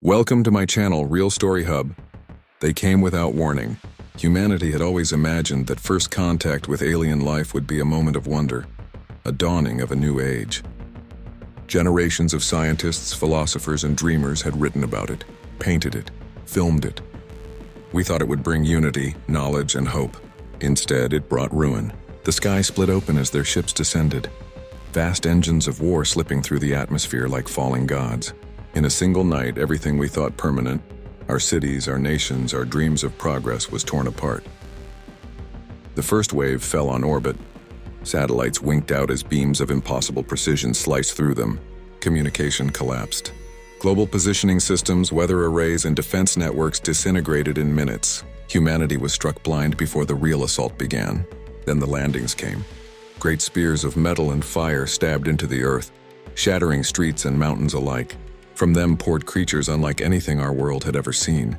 Welcome to my channel, Real Story Hub. They came without warning. Humanity had always imagined that first contact with alien life would be a moment of wonder, a dawning of a new age. Generations of scientists, philosophers, and dreamers had written about it, painted it, filmed it. We thought it would bring unity, knowledge, and hope. Instead, it brought ruin. The sky split open as their ships descended, vast engines of war slipping through the atmosphere like falling gods. In a single night, everything we thought permanent, our cities, our nations, our dreams of progress, was torn apart. The first wave fell on orbit. Satellites winked out as beams of impossible precision sliced through them. Communication collapsed. Global positioning systems, weather arrays, and defense networks disintegrated in minutes. Humanity was struck blind before the real assault began. Then the landings came. Great spears of metal and fire stabbed into the earth, shattering streets and mountains alike. From them poured creatures unlike anything our world had ever seen.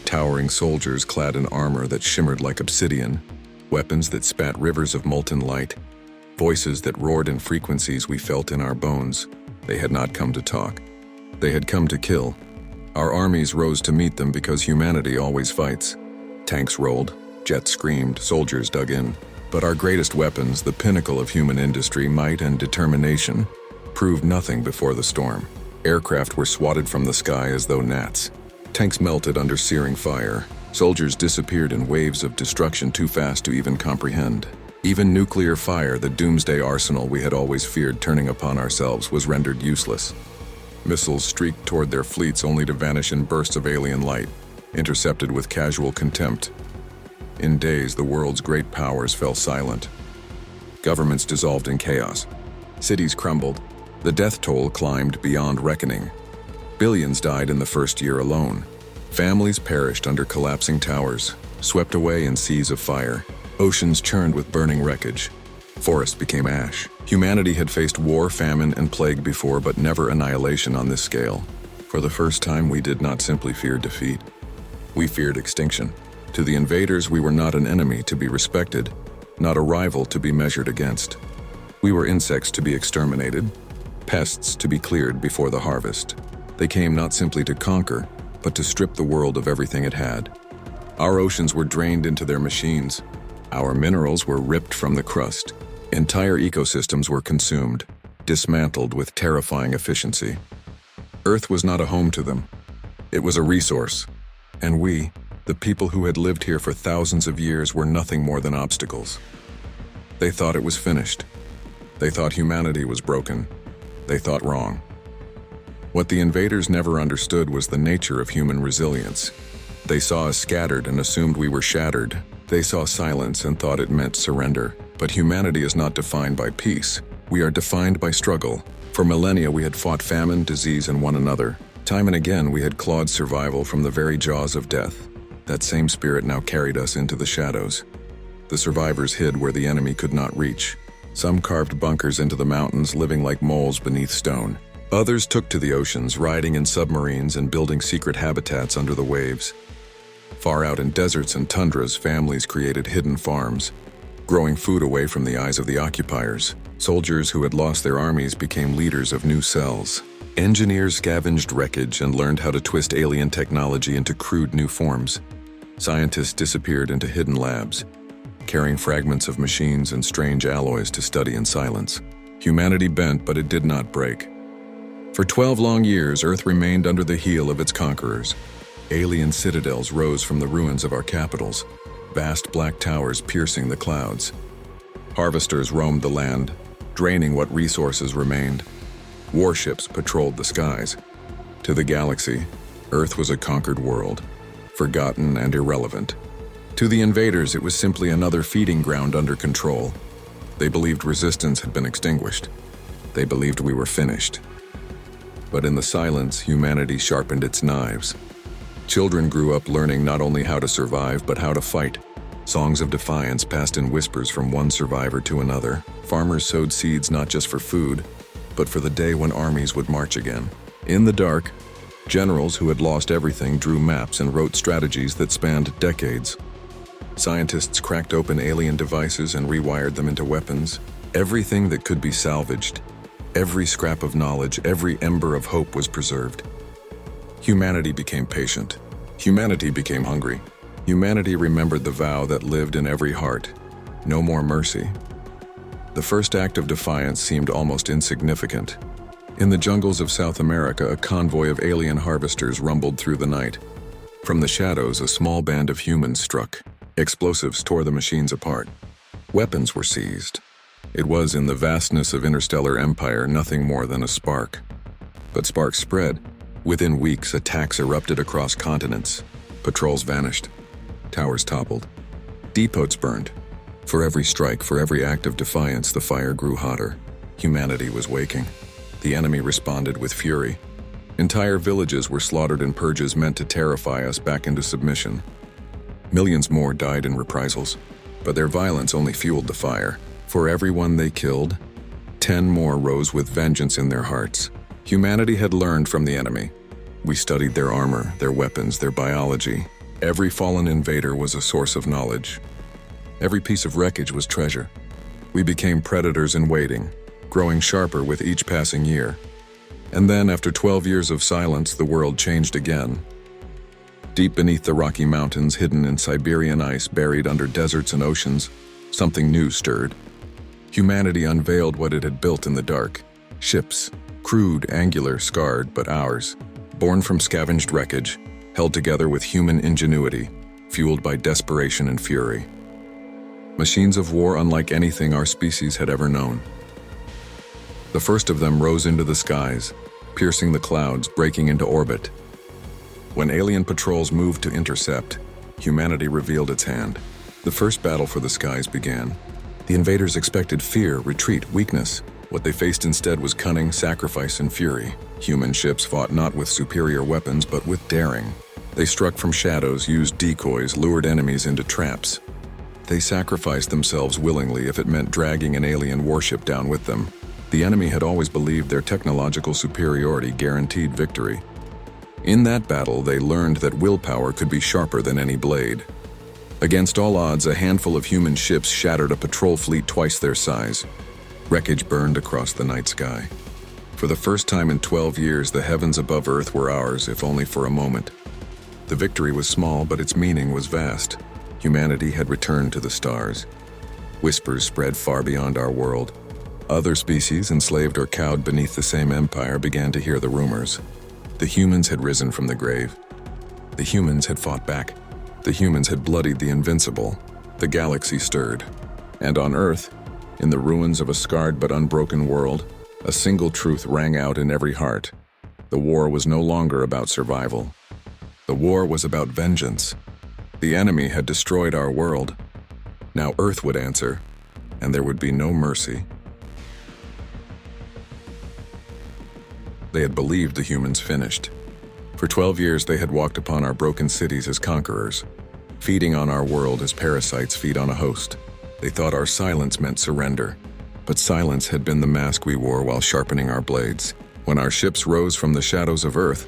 Towering soldiers clad in armor that shimmered like obsidian, weapons that spat rivers of molten light, voices that roared in frequencies we felt in our bones. They had not come to talk. They had come to kill. Our armies rose to meet them because humanity always fights. Tanks rolled, jets screamed, soldiers dug in. But our greatest weapons, the pinnacle of human industry, might and determination, proved nothing before the storm. Aircraft were swatted from the sky as though gnats. Tanks melted under searing fire. Soldiers disappeared in waves of destruction too fast to even comprehend. Even nuclear fire, the doomsday arsenal we had always feared turning upon ourselves, was rendered useless. Missiles streaked toward their fleets only to vanish in bursts of alien light, intercepted with casual contempt. In days, the world's great powers fell silent. Governments dissolved in chaos. Cities crumbled. The death toll climbed beyond reckoning. Billions died in the first year alone. Families perished under collapsing towers, swept away in seas of fire. Oceans churned with burning wreckage. Forests became ash. Humanity had faced war, famine, and plague before, but never annihilation on this scale. For the first time, we did not simply fear defeat. We feared extinction. To the invaders, we were not an enemy to be respected, not a rival to be measured against. We were insects to be exterminated, pests to be cleared before the harvest. They came not simply to conquer, but to strip the world of everything it had. Our oceans were drained into their machines. Our minerals were ripped from the crust. Entire ecosystems were consumed, dismantled with terrifying efficiency. Earth was not a home to them. It was a resource. And we, the people who had lived here for thousands of years, were nothing more than obstacles. They thought it was finished. They thought humanity was broken. They thought wrong. What the invaders never understood was the nature of human resilience. They saw us scattered and assumed we were shattered. They saw silence and thought it meant surrender. But humanity is not defined by peace. We are defined by struggle. For millennia, we had fought famine, disease, and one another. Time and again, we had clawed survival from the very jaws of death. That same spirit now carried us into the shadows. The survivors hid where the enemy could not reach. Some carved bunkers into the mountains, living like moles beneath stone. Others took to the oceans, riding in submarines and building secret habitats under the waves. Far out in deserts and tundras, families created hidden farms, growing food away from the eyes of the occupiers. Soldiers who had lost their armies became leaders of new cells. Engineers scavenged wreckage and learned how to twist alien technology into crude new forms. Scientists disappeared into hidden labs, carrying fragments of machines and strange alloys to study in silence. Humanity bent, but it did not break. For 12 long years, Earth remained under the heel of its conquerors. Alien citadels rose from the ruins of our capitals, vast black towers piercing the clouds. Harvesters roamed the land, draining what resources remained. Warships patrolled the skies. To the galaxy, Earth was a conquered world, forgotten and irrelevant. To the invaders, it was simply another feeding ground under control. They believed resistance had been extinguished. They believed we were finished. But in the silence, humanity sharpened its knives. Children grew up learning not only how to survive, but how to fight. Songs of defiance passed in whispers from one survivor to another. Farmers sowed seeds not just for food, but for the day when armies would march again. In the dark, generals who had lost everything drew maps and wrote strategies that spanned decades. Scientists cracked open alien devices and rewired them into weapons. Everything that could be salvaged, every scrap of knowledge, every ember of hope was preserved. Humanity became patient. Humanity became hungry. Humanity remembered the vow that lived in every heart: no more mercy. The first act of defiance seemed almost insignificant. In the jungles of South America, a convoy of alien harvesters rumbled through the night. From the shadows, a small band of humans struck. Explosives tore the machines apart. Weapons were seized. It was, in the vastness of interstellar empire, nothing more than a spark. But sparks spread. Within weeks, attacks erupted across continents. Patrols vanished. Towers toppled. Depots burned. For every strike, for every act of defiance, the fire grew hotter. Humanity was waking. The enemy responded with fury. Entire villages were slaughtered in purges meant to terrify us back into submission. Millions more died in reprisals, but their violence only fueled the fire. For everyone they killed, 10 more rose with vengeance in their hearts. Humanity had learned from the enemy. We studied their armor, their weapons, their biology. Every fallen invader was a source of knowledge. Every piece of wreckage was treasure. We became predators in waiting, growing sharper with each passing year. And then, after 12 years of silence, the world changed again. Deep beneath the Rocky Mountains, hidden in Siberian ice, buried under deserts and oceans, something new stirred. Humanity unveiled what it had built in the dark. Ships, crude, angular, scarred, but ours. Born from scavenged wreckage, held together with human ingenuity, fueled by desperation and fury. Machines of war unlike anything our species had ever known. The first of them rose into the skies, piercing the clouds, breaking into orbit. When alien patrols moved to intercept, humanity revealed its hand. The first battle for the skies began. The invaders expected fear, retreat, weakness. What they faced instead was cunning, sacrifice, and fury. Human ships fought not with superior weapons, but with daring. They struck from shadows, used decoys, lured enemies into traps. They sacrificed themselves willingly if it meant dragging an alien warship down with them. The enemy had always believed their technological superiority guaranteed victory. In that battle, they learned that willpower could be sharper than any blade. Against all odds, a handful of human ships shattered a patrol fleet twice their size. Wreckage burned across the night sky. For the first time in 12 years, the heavens above Earth were ours, if only for a moment. The victory was small, but its meaning was vast. Humanity had returned to the stars. Whispers spread far beyond our world. Other species, enslaved or cowed beneath the same empire, began to hear the rumors. The humans had risen from the grave. The humans had fought back. The humans had bloodied the invincible. The galaxy stirred. And on Earth, in the ruins of a scarred but unbroken world, a single truth rang out in every heart. The war was no longer about survival. The war was about vengeance. The enemy had destroyed our world. Now Earth would answer, and there would be no mercy. They had believed the humans finished. For 12 years they had walked upon our broken cities as conquerors, feeding on our world as parasites feed on a host. They thought our silence meant surrender, but silence had been the mask we wore while sharpening our blades. When our ships rose from the shadows of Earth,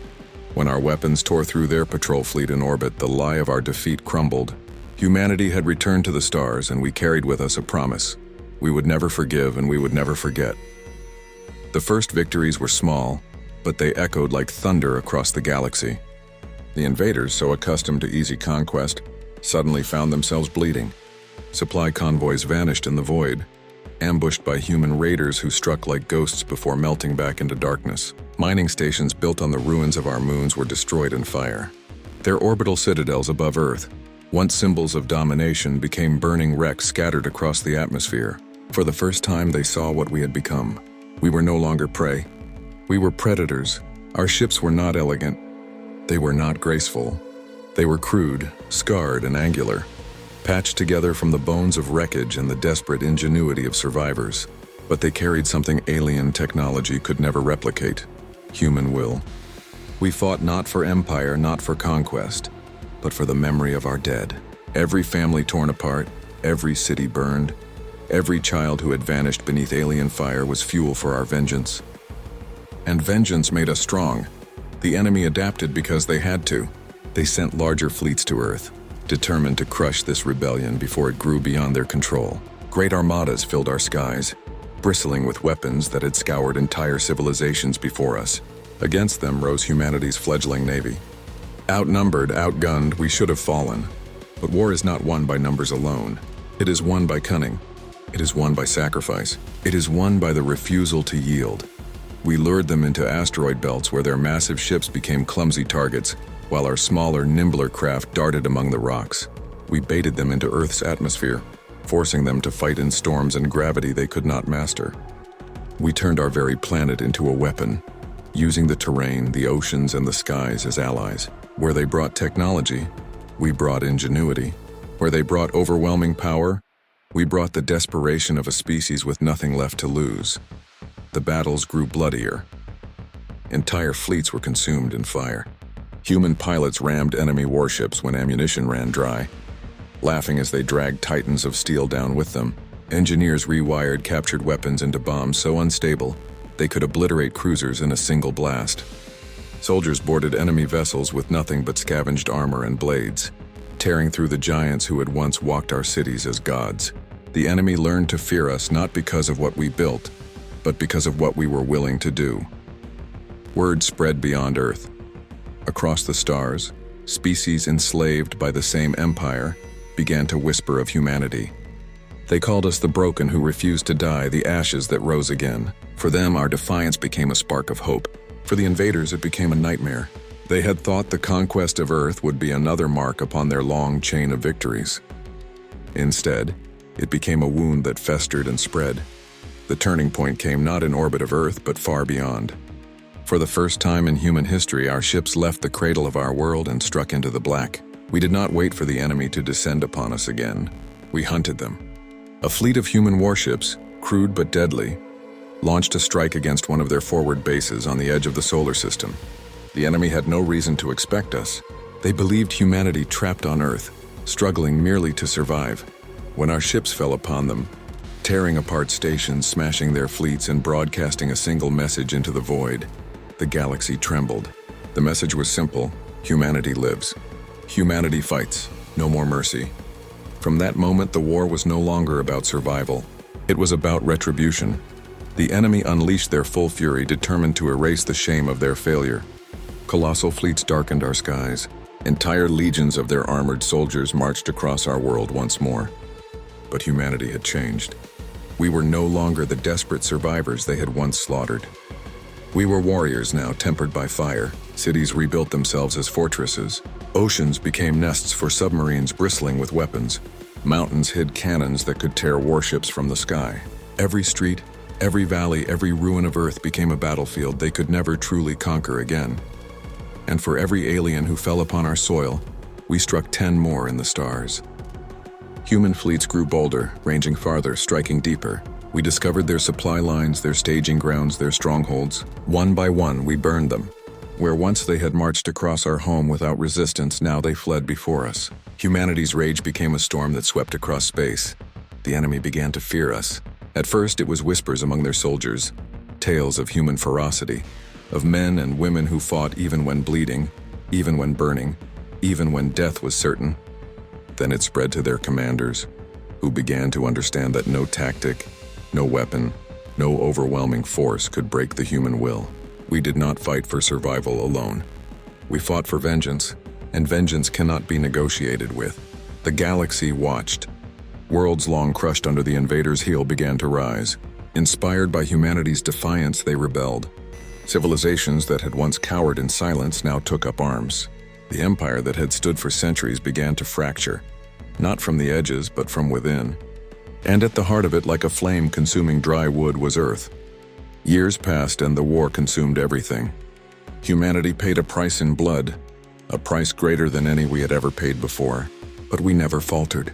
when our weapons tore through their patrol fleet in orbit, the lie of our defeat crumbled. Humanity had returned to the stars, and we carried with us a promise. We would never forgive, and we would never forget. The first victories were small, but they echoed like thunder across the galaxy. The invaders, so accustomed to easy conquest, suddenly found themselves bleeding. Supply convoys vanished in the void, ambushed by human raiders who struck like ghosts before melting back into darkness. Mining stations built on the ruins of our moons were destroyed in fire. Their orbital citadels above Earth, once symbols of domination, became burning wrecks scattered across the atmosphere. For the first time, they saw what we had become. We were no longer prey. We were predators. Our ships were not elegant. They were not graceful. They were crude, scarred, and angular, patched together from the bones of wreckage and the desperate ingenuity of survivors. But they carried something alien technology could never replicate: human will. We fought not for empire, not for conquest, but for the memory of our dead. Every family torn apart, every city burned, every child who had vanished beneath alien fire was fuel for our vengeance. And vengeance made us strong. The enemy adapted because they had to. They sent larger fleets to Earth, determined to crush this rebellion before it grew beyond their control. Great armadas filled our skies, bristling with weapons that had scoured entire civilizations before us. Against them rose humanity's fledgling navy. Outnumbered, outgunned, we should have fallen. But war is not won by numbers alone. It is won by cunning. It is won by sacrifice. It is won by the refusal to yield. We lured them into asteroid belts where their massive ships became clumsy targets, while our smaller, nimbler craft darted among the rocks. We baited them into Earth's atmosphere, forcing them to fight in storms and gravity they could not master. We turned our very planet into a weapon, using the terrain, the oceans, and the skies as allies. Where they brought technology, we brought ingenuity. Where they brought overwhelming power, we brought the desperation of a species with nothing left to lose. The battles grew bloodier. Entire fleets were consumed in fire. Human pilots rammed enemy warships when ammunition ran dry, laughing as they dragged titans of steel down with them. Engineers rewired captured weapons into bombs so unstable they could obliterate cruisers in a single blast. Soldiers boarded enemy vessels with nothing but scavenged armor and blades, tearing through the giants who had once walked our cities as gods. The enemy learned to fear us not because of what we built, but because of what we were willing to do. Word spread beyond Earth. Across the stars, species enslaved by the same empire began to whisper of humanity. They called us the broken who refused to die, the ashes that rose again. For them, our defiance became a spark of hope. For the invaders, it became a nightmare. They had thought the conquest of Earth would be another mark upon their long chain of victories. Instead, it became a wound that festered and spread. The turning point came not in orbit of Earth, but far beyond. For the first time in human history, our ships left the cradle of our world and struck into the black. We did not wait for the enemy to descend upon us again. We hunted them. A fleet of human warships, crude but deadly, launched a strike against one of their forward bases on the edge of the solar system. The enemy had no reason to expect us. They believed humanity trapped on Earth, struggling merely to survive. When our ships fell upon them, tearing apart stations, smashing their fleets, and broadcasting a single message into the void, the galaxy trembled. The message was simple: humanity lives. Humanity fights. No more mercy. From that moment, the war was no longer about survival. It was about retribution. The enemy unleashed their full fury, determined to erase the shame of their failure. Colossal fleets darkened our skies. Entire legions of their armored soldiers marched across our world once more. But humanity had changed. We were no longer the desperate survivors they had once slaughtered. We were warriors now, tempered by fire. Cities rebuilt themselves as fortresses. Oceans became nests for submarines bristling with weapons. Mountains hid cannons that could tear warships from the sky. Every street, every valley, every ruin of Earth became a battlefield they could never truly conquer again. And for every alien who fell upon our soil, we struck 10 more in the stars. Human fleets grew bolder, ranging farther, striking deeper. We discovered their supply lines, their staging grounds, their strongholds. One by one, we burned them. Where once they had marched across our home without resistance, now they fled before us. Humanity's rage became a storm that swept across space. The enemy began to fear us. At first, it was whispers among their soldiers, tales of human ferocity, of men and women who fought even when bleeding, even when burning, even when death was certain. Then it spread to their commanders, who began to understand that no tactic, no weapon, no overwhelming force could break the human will. We did not fight for survival alone. We fought for vengeance, and vengeance cannot be negotiated with. The galaxy watched. Worlds long crushed under the invaders' heel began to rise. Inspired by humanity's defiance, they rebelled. Civilizations that had once cowered in silence now took up arms. The empire that had stood for centuries began to fracture, not from the edges, but from within. And at the heart of it, like a flame consuming dry wood, was Earth. Years passed and the war consumed everything. Humanity paid a price in blood, a price greater than any we had ever paid before. But we never faltered.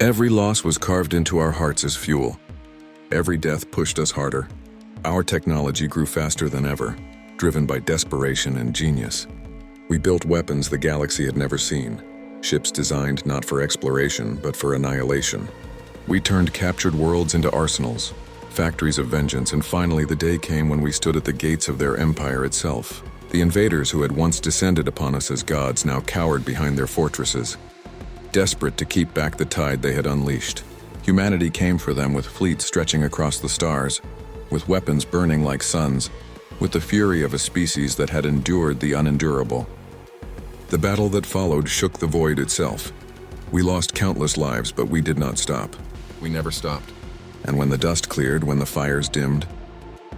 Every loss was carved into our hearts as fuel. Every death pushed us harder. Our technology grew faster than ever, driven by desperation and genius. We built weapons the galaxy had never seen, ships designed not for exploration, but for annihilation. We turned captured worlds into arsenals, factories of vengeance, and finally the day came when we stood at the gates of their empire itself. The invaders who had once descended upon us as gods now cowered behind their fortresses, desperate to keep back the tide they had unleashed. Humanity came for them with fleets stretching across the stars, with weapons burning like suns, with the fury of a species that had endured the unendurable. The battle that followed shook the void itself. We lost countless lives, but we did not stop. We never stopped. And when the dust cleared, when the fires dimmed,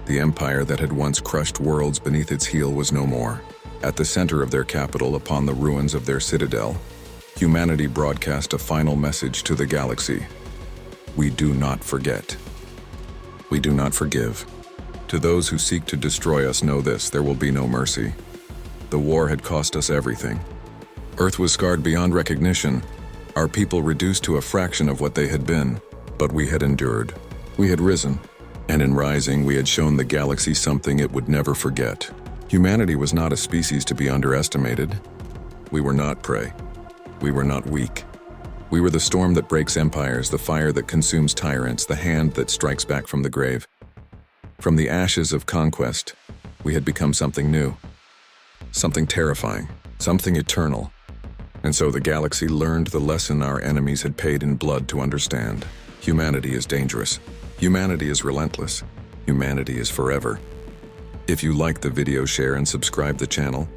the empire that had once crushed worlds beneath its heel was no more. At the center of their capital, upon the ruins of their citadel, humanity broadcast a final message to the galaxy. We do not forget. We do not forgive. To those who seek to destroy us, know this: there will be no mercy. The war had cost us everything. Earth was scarred beyond recognition, our people reduced to a fraction of what they had been, but we had endured. We had risen, and in rising we had shown the galaxy something it would never forget. Humanity was not a species to be underestimated. We were not prey. We were not weak. We were the storm that breaks empires, the fire that consumes tyrants, the hand that strikes back from the grave. From the ashes of conquest, we had become something new, something terrifying, something eternal. And so the galaxy learned the lesson our enemies had paid in blood to understand. Humanity is dangerous. Humanity is relentless. Humanity is forever. If you liked the video, share and subscribe the channel.